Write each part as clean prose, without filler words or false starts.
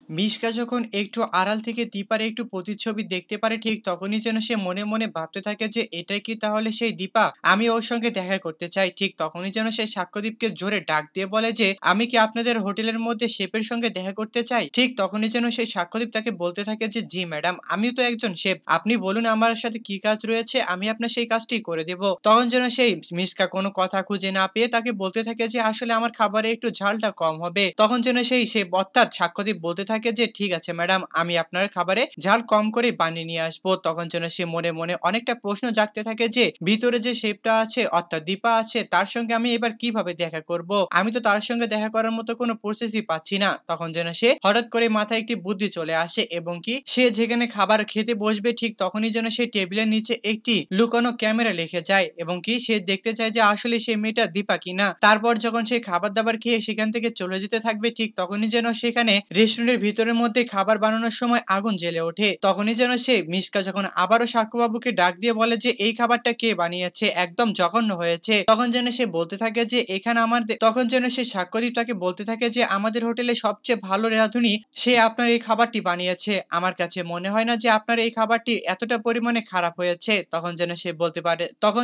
মিশকা যখন একটু আড়াল থেকে দীপার একটু প্রতিচ্ছবি দেখতে পারে ঠিক তখনই যেন সে মনে মনে ভাবতে থাকে যে এটাই কি তাহলে সেই দীপা, আমি ওর সঙ্গে দেখা করতে চাই। ঠিক তখনই যেন সে সাক্ষ্যদীপকে জোরে ডাক দিয়ে বলে যে আমি কি আপনাদের হোটেলের মধ্যে শেফের সঙ্গে দেখা করতে চাই। ঠিক তখনই যেন সেই সাক্ষ্যদীপ তাকে বলতে থাকে যে জি ম্যাডাম, আমিও তো একজন শেফ, আপনি বলুন আমার সাথে কি কাজ রয়েছে, আমি আপনার সেই কাজটি করে দেব। তখন যেন সেই মিশকা কোনো কথা খুঁজে না পেয়ে তাকে বলতে থাকে যে আসলে আমার খাবারে একটু ঝালটা কম হবে। তখন যেন সেই শেফ অর্থাৎ সাক্ষ্যদীপ বলতে থাকে যে ঠিক আছে ম্যাডাম, আমি আপনার খাবারে ঝাল কম করে বানিয়ে নিয়ে আসবো। তখন যেন সে মনে মনে অনেকটা প্রশ্ন জাগতে থাকে যে ভিতরে যে শেফটা আছে অর্থাৎ দীপা আছে তার সঙ্গে আমি এবার কিভাবে দেখা করব, আমি তো তার সঙ্গে দেখা করার মতো কোনো প্রসেসই পাচ্ছি না। তখন যেন সে হঠাৎ করে মাথায় একটি বুদ্ধি চলে আসে এবং কি সে যেখানে খাবার খেতে বসবে ঠিক তখনই যেন সে টেবিলের নিচে একটি লুকানো ক্যামেরা রেখে যায় এবং কি সে দেখতে চায় যে আসলে সেই মেয়েটা দীপা কিনা। তারপর যখন সে খাবার দাবার খেয়ে সেখান থেকে চলে যেতে থাকবে ঠিক তখনই যেন সেখানে রেস্টুরেন্টের ভিতরের মধ্যে খাবার বানানোর সময় আগুন জ্বলে ওঠে। তখনই যেন সে মিশকা যখন আবারও সাক্ষ্যবাবুকে ডাক দিয়ে বলে যে এই খাবারটা কে বানিয়েছে, একদম জঘন্য হয়েছে। তখন যেন সে বলতে থাকে যে এখানে তখন যেন সে সাক্ষ্যদীপ তাকে বলতে থাকে যে আমাদের হোটেলে সবচেয়ে ভালো রাঁধুনি সে আপনার এই খাবারটি বানিয়েছে, আমার কাছে মনে হয় না যে আপনার এই খাবারটি এতটা পরিমাণে খারাপ হয়েছে। তখন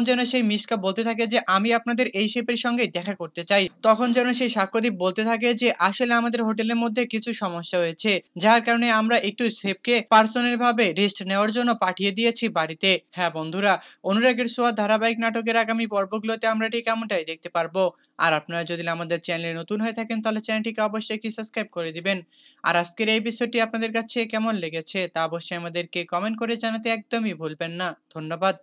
যেন সেই মিশকা বলতে থাকে যে আমি আপনাদের এই শেফের সঙ্গে দেখা করতে চাই। তখন যেন সেই সাক্ষ্যদীপ বলতে থাকে যে আসলে আমাদের হোটেলের মধ্যে কিছু সমস্যা হয়েছে, যার কারণে আমরা একটু শেফকে পার্সোনাল ভাবে রেস্ট নেওয়ার জন্য পাঠিয়ে দিয়েছি বাড়িতে। হ্যাঁ বন্ধুরা, অনুরাগের ছোঁয়া ধারাবাহিক নাটকের আগামী পর্বগুলোতে আমরা ঠিক এমনটাই দেখতে পারবো। আর আপনারা যদি আমাদের চ্যানেলে নতুন হয়ে থাকেন তাহলে চ্যানেলটিকে অবশ্যই একটি সাবস্ক্রাইব করে দিবেন। আর আজকের এই বিষয়টি আপনাদের কাছে কেমন লেগেছে তা অবশ্যই আমাদেরকে কমেন্ট করে জানাতে একদমই ভুলবেন না। ধন্যবাদ।